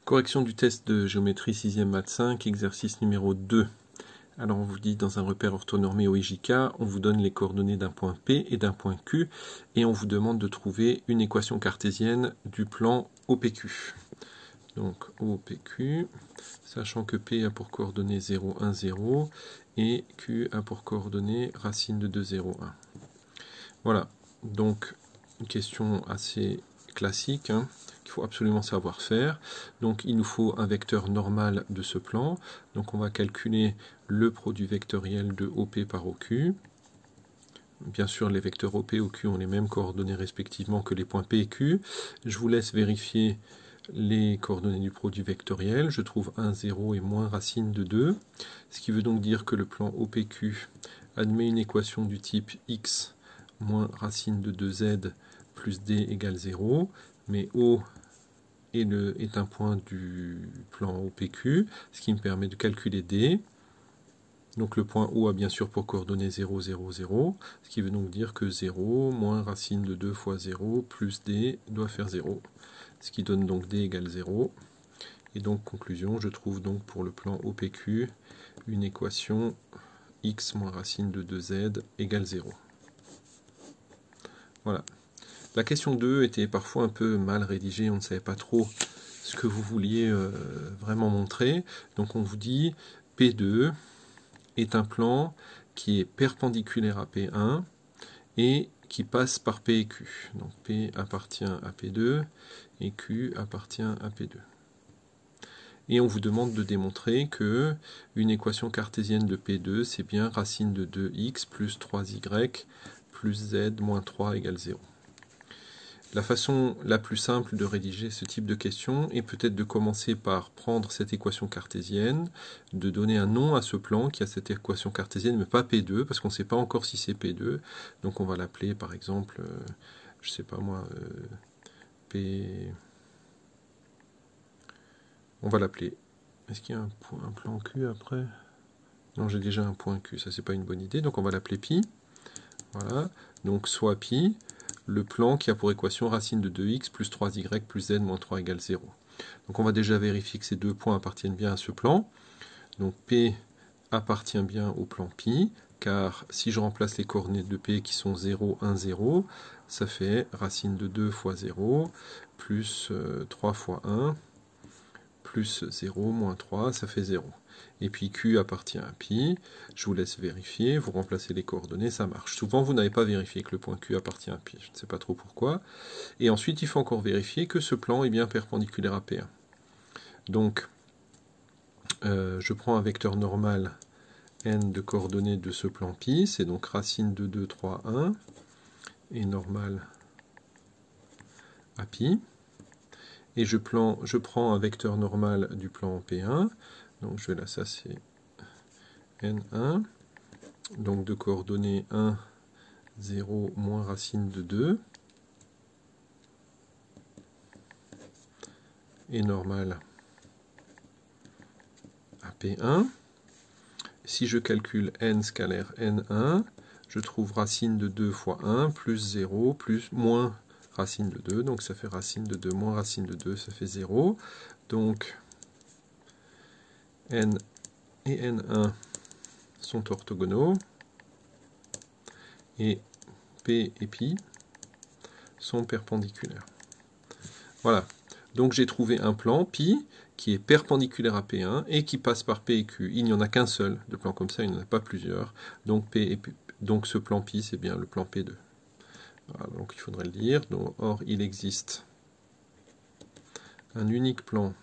Correction du test de géométrie 6e maths 5, exercice numéro 2. Alors on vous dit dans un repère orthonormé OIJK, on vous donne les coordonnées d'un point P et d'un point Q, et on vous demande de trouver une équation cartésienne du plan OPQ. Donc OPQ, sachant que P a pour coordonnées 0, 1, 0, et Q a pour coordonnées racine de 2, 0, 1. Voilà, donc une question assez classique, qu'il faut absolument savoir faire. Donc il nous faut un vecteur normal de ce plan. Donc on va calculer le produit vectoriel de OP par OQ. Bien sûr, les vecteurs OP et OQ ont les mêmes coordonnées respectivement que les points P et Q. Je vous laisse vérifier les coordonnées du produit vectoriel. Je trouve 1, 0 et moins racine de 2. Ce qui veut donc dire que le plan OPQ admet une équation du type x moins racine de 2z plus d égale 0. Mais O est un point du plan OPQ, ce qui me permet de calculer D. Donc le point O a bien sûr pour coordonnées 0, 0, 0, ce qui veut donc dire que 0 moins racine de 2 fois 0 plus D doit faire 0, ce qui donne donc D égale 0. Et donc conclusion, je trouve donc pour le plan OPQ une équation x moins racine de 2z égale 0. Voilà. La question 2 était parfois un peu mal rédigée, on ne savait pas trop ce que vous vouliez vraiment montrer. Donc on vous dit P2 est un plan qui est perpendiculaire à P1 et qui passe par P et Q. Donc P appartient à P2 et Q appartient à P2. Et on vous demande de démontrer que une équation cartésienne de P2, c'est bien racine de 2x plus 3y plus z moins 3 égale 0. La façon la plus simple de rédiger ce type de question est peut-être de commencer par prendre cette équation cartésienne, de donner un nom à ce plan qui a cette équation cartésienne, mais pas P2, parce qu'on ne sait pas encore si c'est P2. Donc on va l'appeler par exemple, je ne sais pas moi, P... On va l'appeler... Est-ce qu'il y a un plan Q après? Non, j'ai déjà un point Q, ça c'est pas une bonne idée, donc on va l'appeler pi. Voilà, donc soit pi, le plan qui a pour équation racine de 2x plus 3y plus z moins 3 égale 0. Donc on va déjà vérifier que ces deux points appartiennent bien à ce plan. Donc P appartient bien au plan pi, car si je remplace les coordonnées de P qui sont 0, 1, 0, ça fait racine de 2 fois 0, plus 3 fois 1, plus 0, moins 3, ça fait 0. Et puis Q appartient à pi, je vous laisse vérifier, vous remplacez les coordonnées, ça marche. Souvent vous n'avez pas vérifié que le point Q appartient à pi, je ne sais pas trop pourquoi. Et ensuite il faut encore vérifier que ce plan est bien perpendiculaire à P1. Donc je prends un vecteur normal n de coordonnées de ce plan pi, c'est donc racine de 2, 3, 1, et normal à pi. Et je prends un vecteur normal du plan P1, donc je vais là, ça c'est N1, donc de coordonnées 1, 0, moins racine de 2, et normal à P1. Si je calcule n scalaire N1, je trouve racine de 2 fois 1, plus 0, plus moins racine de 2, donc ça fait racine de 2 moins racine de 2, ça fait 0. Donc n et N1 sont orthogonaux, et P et pi sont perpendiculaires. Voilà, donc j'ai trouvé un plan pi qui est perpendiculaire à P1 et qui passe par P et Q. Il n'y en a qu'un seul de plan comme ça, il n'y en a pas plusieurs. Donc, donc ce plan pi, c'est bien le plan P2. Voilà, donc il faudrait le dire. Donc, or, il existe un unique plan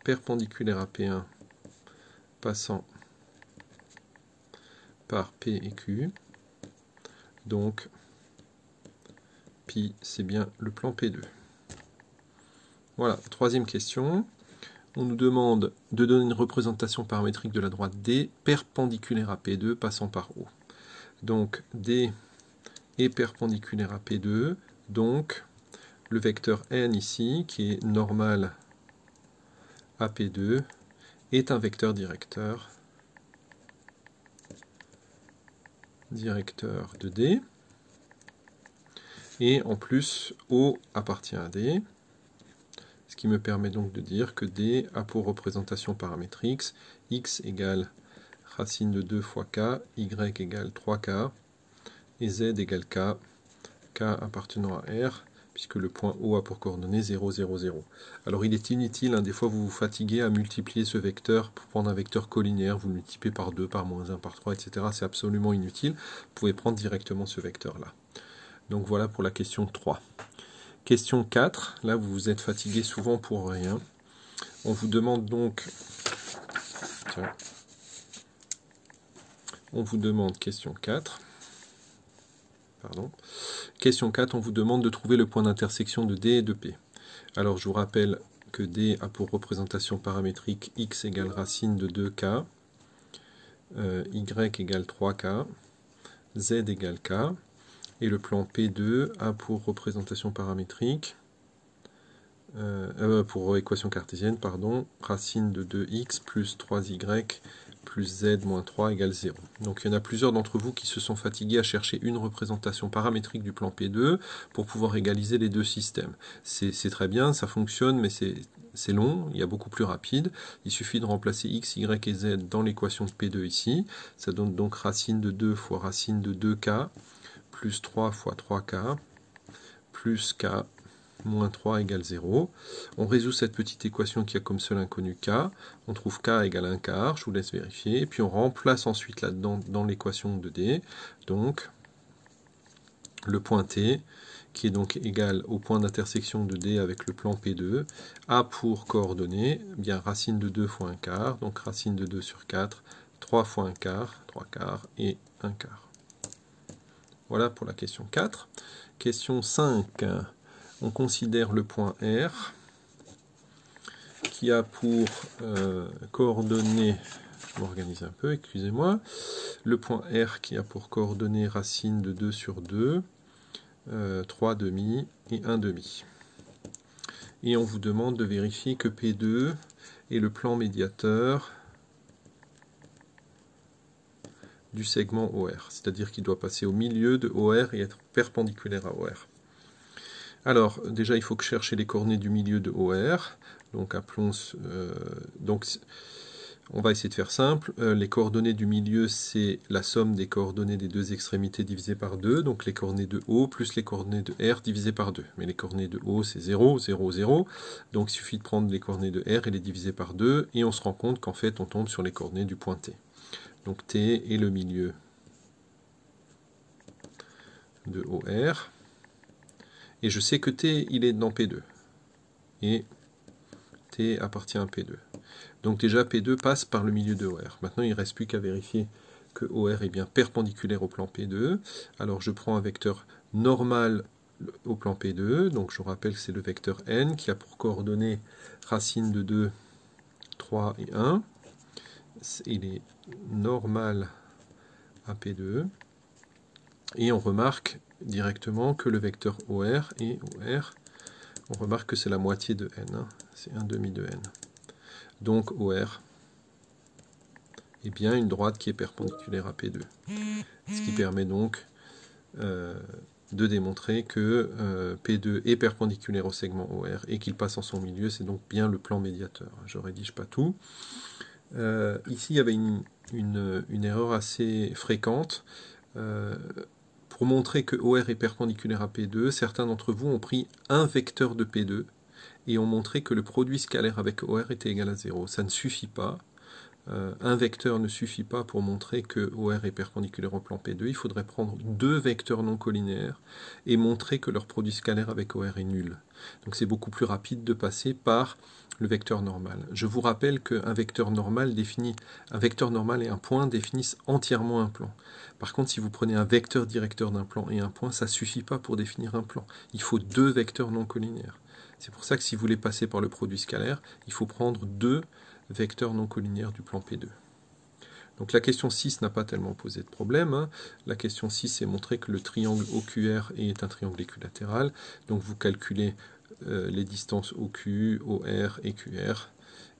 perpendiculaire à P1 passant par P et Q. Donc, pi, c'est bien le plan P2. Voilà, troisième question. On nous demande de donner une représentation paramétrique de la droite D perpendiculaire à P2 passant par O. Donc D est perpendiculaire à P2, donc le vecteur n ici, qui est normal à P2, est un vecteur directeur de D. Et en plus, O appartient à D. Ce qui me permet donc de dire que D a pour représentation paramétrique x égale racine de 2 fois k, y égale 3k, et z égale k, k appartenant à R, puisque le point O a pour coordonnées 0, 0, 0. Alors il est inutile, des fois vous vous fatiguez à multiplier ce vecteur pour prendre un vecteur collinéaire, vous le multipliez par 2, par moins 1, par 3, etc. C'est absolument inutile, vous pouvez prendre directement ce vecteur-là. Donc voilà pour la question 3. Question 4, là vous vous êtes fatigué souvent pour rien. On vous demande donc... Tiens. On vous demande, question 4, pardon. Question 4, on vous demande de trouver le point d'intersection de D et de P. Alors je vous rappelle que D a pour représentation paramétrique x égale racine de 2k, y égale 3k, z égale k, et le plan P2 a pour représentation paramétrique, pour équation cartésienne, pardon, racine de 2x plus 3y plus z moins 3 égale 0. Donc il y en a plusieurs d'entre vous qui se sont fatigués à chercher une représentation paramétrique du plan P2 pour pouvoir égaliser les deux systèmes. C'est très bien, ça fonctionne, mais c'est long, il y a beaucoup plus rapide. Il suffit de remplacer x, y et z dans l'équation de P2 ici. Ça donne donc racine de 2 fois racine de 2k plus 3 fois 3k plus k moins 3 égale 0. On résout cette petite équation qui a comme seul inconnu k. On trouve k égale 1 quart, je vous laisse vérifier. Et puis on remplace ensuite là-dedans dans l'équation de D. Donc le point T, qui est donc égal au point d'intersection de D avec le plan P2, a pour coordonnées bien racine de 2 fois 1 quart, donc racine de 2 sur 4, 3 fois 1 quart, 3 quarts et 1 quart. Voilà pour la question 4. Question 5. On considère le point R qui a pour coordonnées, je m'organise un peu, excusez-moi, le point R qui a pour coordonnées racine de 2 sur 2, 3 demi et 1 demi. Et on vous demande de vérifier que P2 est le plan médiateur du segment OR, c'est-à-dire qu'il doit passer au milieu de OR et être perpendiculaire à OR. Alors, déjà, il faut que chercher les coordonnées du milieu de OR. Donc, appelons... on va essayer de faire simple. Les coordonnées du milieu, c'est la somme des coordonnées des deux extrémités divisées par 2. Donc, les coordonnées de O plus les coordonnées de R divisées par 2. Mais les coordonnées de O, c'est 0, 0, 0. Donc, il suffit de prendre les coordonnées de R et les diviser par 2. Et on se rend compte qu'en fait, on tombe sur les coordonnées du point T. Donc, T est le milieu de OR. Et je sais que T, il est dans P2. Et T appartient à P2. Donc déjà, P2 passe par le milieu de OR. Maintenant, il ne reste plus qu'à vérifier que OR est bien perpendiculaire au plan P2. Alors, je prends un vecteur normal au plan P2. Donc, je rappelle que c'est le vecteur N qui a pour coordonnées racine de 2, 3 et 1. Il est normal à P2. Et on remarque directement que le vecteur OR et OR, on remarque que c'est la moitié de n, c'est 1 demi de n. Donc OR est bien une droite qui est perpendiculaire à P2. Ce qui permet donc de démontrer que P2 est perpendiculaire au segment OR et qu'il passe en son milieu, c'est donc bien le plan médiateur. Je ne rédige pas tout. Ici, il y avait une erreur assez fréquente. Pour montrer que OR est perpendiculaire à P2, certains d'entre vous ont pris un vecteur de P2 et ont montré que le produit scalaire avec OR était égal à 0. Ça ne suffit pas. Un vecteur ne suffit pas pour montrer que OR est perpendiculaire au plan P2. Il faudrait prendre deux vecteurs non collinéaires et montrer que leur produit scalaire avec OR est nul. Donc c'est beaucoup plus rapide de passer par le vecteur normal. Je vous rappelle qu'un vecteur normal et un point définissent entièrement un plan. Par contre, si vous prenez un vecteur directeur d'un plan et un point, ça ne suffit pas pour définir un plan. Il faut deux vecteurs non collinéaires. C'est pour ça que si vous voulez passer par le produit scalaire, il faut prendre deux vecteurs non collinéaires du plan P2. Donc la question 6 n'a pas tellement posé de problème. La question 6 c'est montrer que le triangle OQR est un triangle équilatéral. Donc vous calculez les distances OQ, OR et QR,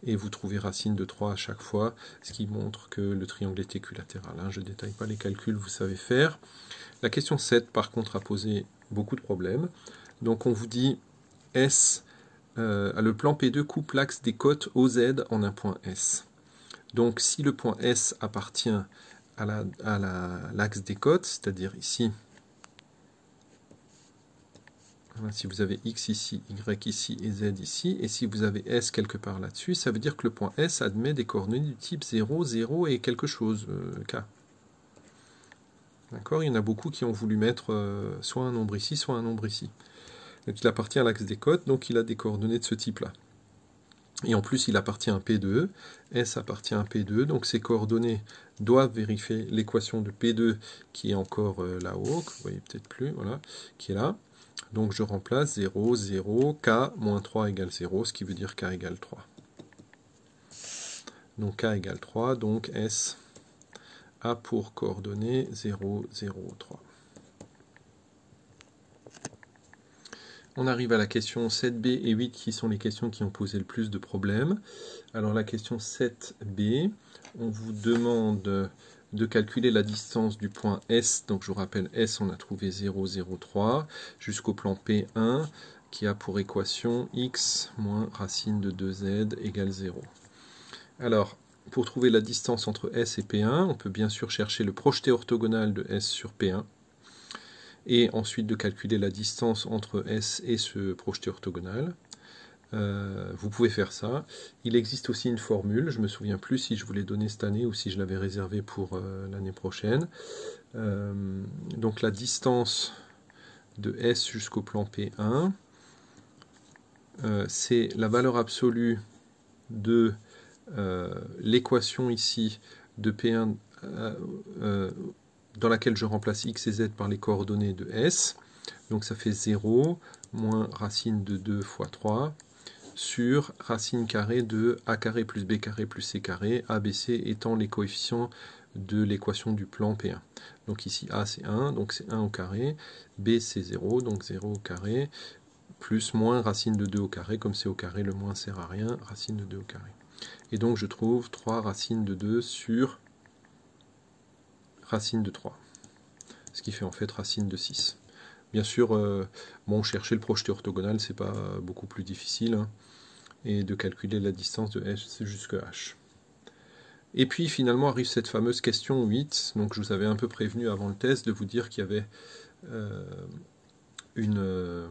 et vous trouvez racine de 3 à chaque fois, ce qui montre que le triangle est équilatéral. Je ne détaille pas les calculs, vous savez faire. La question 7, par contre, a posé beaucoup de problèmes. Donc on vous dit S le plan P2 coupe l'axe des côtes OZ en un point S. Donc si le point S appartient à l'axe des côtes, c'est-à-dire ici, voilà, si vous avez X ici, Y ici et Z ici, et si vous avez S quelque part là-dessus, ça veut dire que le point S admet des coordonnées du type 0, 0 et quelque chose, K. D'accord? Il y en a beaucoup qui ont voulu mettre soit un nombre ici, soit un nombre ici. Donc il appartient à l'axe des côtes, donc il a des coordonnées de ce type-là. Et en plus, il appartient à P2, S appartient à P2, donc ces coordonnées doivent vérifier l'équation de P2 qui est encore là-haut, que vous voyez peut-être plus, voilà, qui est là. Donc je remplace 0, 0, K, moins 3 égale 0, ce qui veut dire K égale 3. Donc K égale 3, donc S a pour coordonnées 0, 0, 3. On arrive à la question 7b et 8 qui sont les questions qui ont posé le plus de problèmes. Alors la question 7b, on vous demande de calculer la distance du point S, donc je vous rappelle S on a trouvé 0, 0, 3, jusqu'au plan P1 qui a pour équation x moins racine de 2z égale 0. Alors pour trouver la distance entre S et P1, on peut bien sûr chercher le projeté orthogonal de S sur P1, et ensuite de calculer la distance entre S et ce projeté orthogonal. Vous pouvez faire ça. Il existe aussi une formule, je ne me souviens plus si je vous l'ai donnée cette année ou si je l'avais réservée pour l'année prochaine. Donc la distance de S jusqu'au plan P1, c'est la valeur absolue de l'équation ici de P1 dans laquelle je remplace x et z par les coordonnées de S. Donc ça fait 0 moins racine de 2 fois 3 sur racine carrée de a carré plus b carré plus c carré, a, b, c étant les coefficients de l'équation du plan P1. Donc ici a c'est 1, donc c'est 1 au carré, b c'est 0, donc 0 au carré, plus moins racine de 2 au carré, comme c'est au carré, le moins sert à rien, racine de 2 au carré. Et donc je trouve 3 racines de 2 sur racine de 3, ce qui fait en fait racine de 6. Bien sûr, bon, chercher le projeté orthogonal, c'est pas beaucoup plus difficile, hein, et de calculer la distance de S jusqu'à H. Et puis finalement arrive cette fameuse question 8, donc je vous avais un peu prévenu avant le test de vous dire qu'il y avait une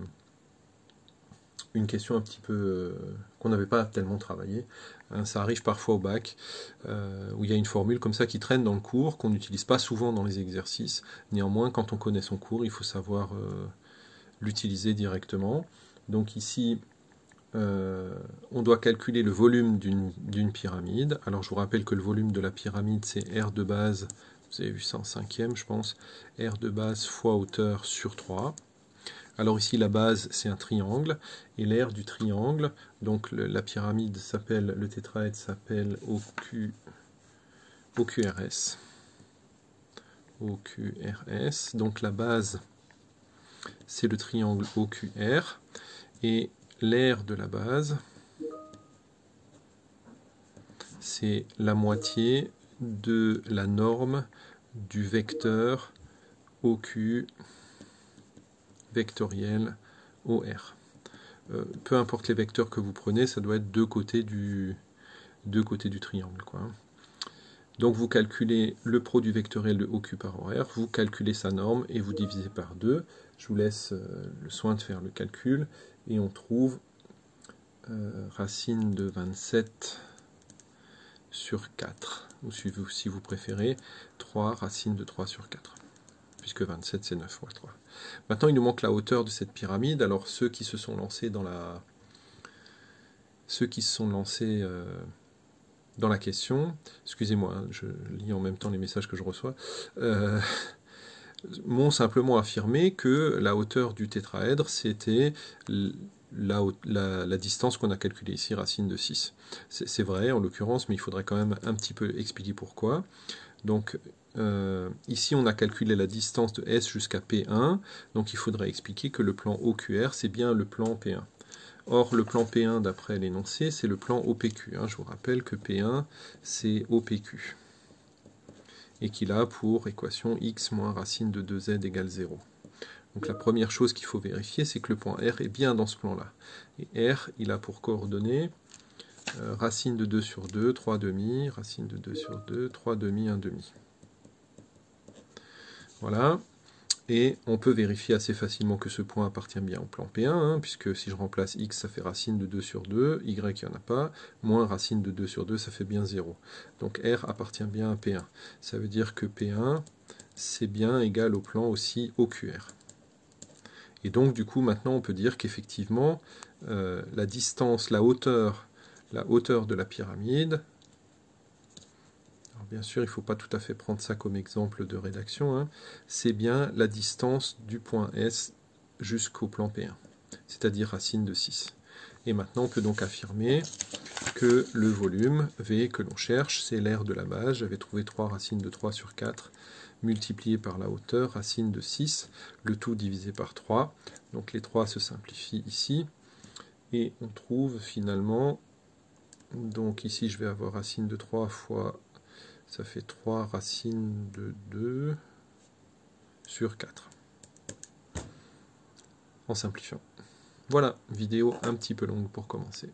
question un petit peu qu'on n'avait pas tellement travaillé. Ça arrive parfois au bac, où il y a une formule comme ça qui traîne dans le cours, qu'on n'utilise pas souvent dans les exercices. Néanmoins, quand on connaît son cours, il faut savoir l'utiliser directement. Donc ici, on doit calculer le volume d'une pyramide. Alors je vous rappelle que le volume de la pyramide, c'est R de base, vous avez vu ça en 5e je pense, R de base fois hauteur sur 3. Alors ici la base c'est un triangle, et l'aire du triangle, donc la pyramide s'appelle, le tétraèdre s'appelle OQRS. OQRS, donc la base c'est le triangle OQR, et l'aire de la base c'est la moitié de la norme du vecteur OQ vectoriel OR. Peu importe les vecteurs que vous prenez, ça doit être deux côtés du triangle, quoi. Donc vous calculez le produit vectoriel de OQ par OR, vous calculez sa norme et vous divisez par 2. Je vous laisse le soin de faire le calcul et on trouve racine de 27 sur 4, ou si vous préférez 3 racine de 3 sur 4. Puisque 27 c'est 9 fois 3. Maintenant il nous manque la hauteur de cette pyramide. Alors ceux qui se sont lancés dans la question, excusez-moi, hein, je lis en même temps les messages que je reçois, m'ont simplement affirmé que la hauteur du tétraèdre c'était la distance qu'on a calculée ici, racine de 6. C'est vrai en l'occurrence, mais il faudrait quand même un petit peu expliquer pourquoi. Donc ici on a calculé la distance de S jusqu'à P1, donc il faudrait expliquer que le plan OQR c'est bien le plan P1. Or le plan P1 d'après l'énoncé c'est le plan OPQ, hein. Je vous rappelle que P1 c'est OPQ, et qu'il a pour équation x moins racine de 2z égale 0. Donc la première chose qu'il faut vérifier, c'est que le point R est bien dans ce plan-là. Et R, il a pour coordonnées racine de 2 sur 2, 3 demi, racine de 2 sur 2, 3 demi, 1 demi. Voilà. Et on peut vérifier assez facilement que ce point appartient bien au plan P1, hein, puisque si je remplace x, ça fait racine de 2 sur 2, y, il n'y en a pas, moins racine de 2 sur 2, ça fait bien 0. Donc R appartient bien à P1. Ça veut dire que P1, c'est bien égal au plan aussi OQR. Et donc, du coup, maintenant, on peut dire qu'effectivement, la distance, la hauteur de la pyramide, alors bien sûr, il ne faut pas tout à fait prendre ça comme exemple de rédaction, hein, c'est bien la distance du point S jusqu'au plan P1, c'est-à-dire racine de 6. Et maintenant, on peut donc affirmer que le volume V que l'on cherche, c'est l'aire de la base. J'avais trouvé 3 racines de 3 sur 4 multiplié par la hauteur, racine de 6, le tout divisé par 3. Donc les 3 se simplifient ici. Et on trouve finalement, donc ici je vais avoir racine de 3 fois, ça fait 3 racines de 2 sur 4. En simplifiant. Voilà, vidéo un petit peu longue pour commencer.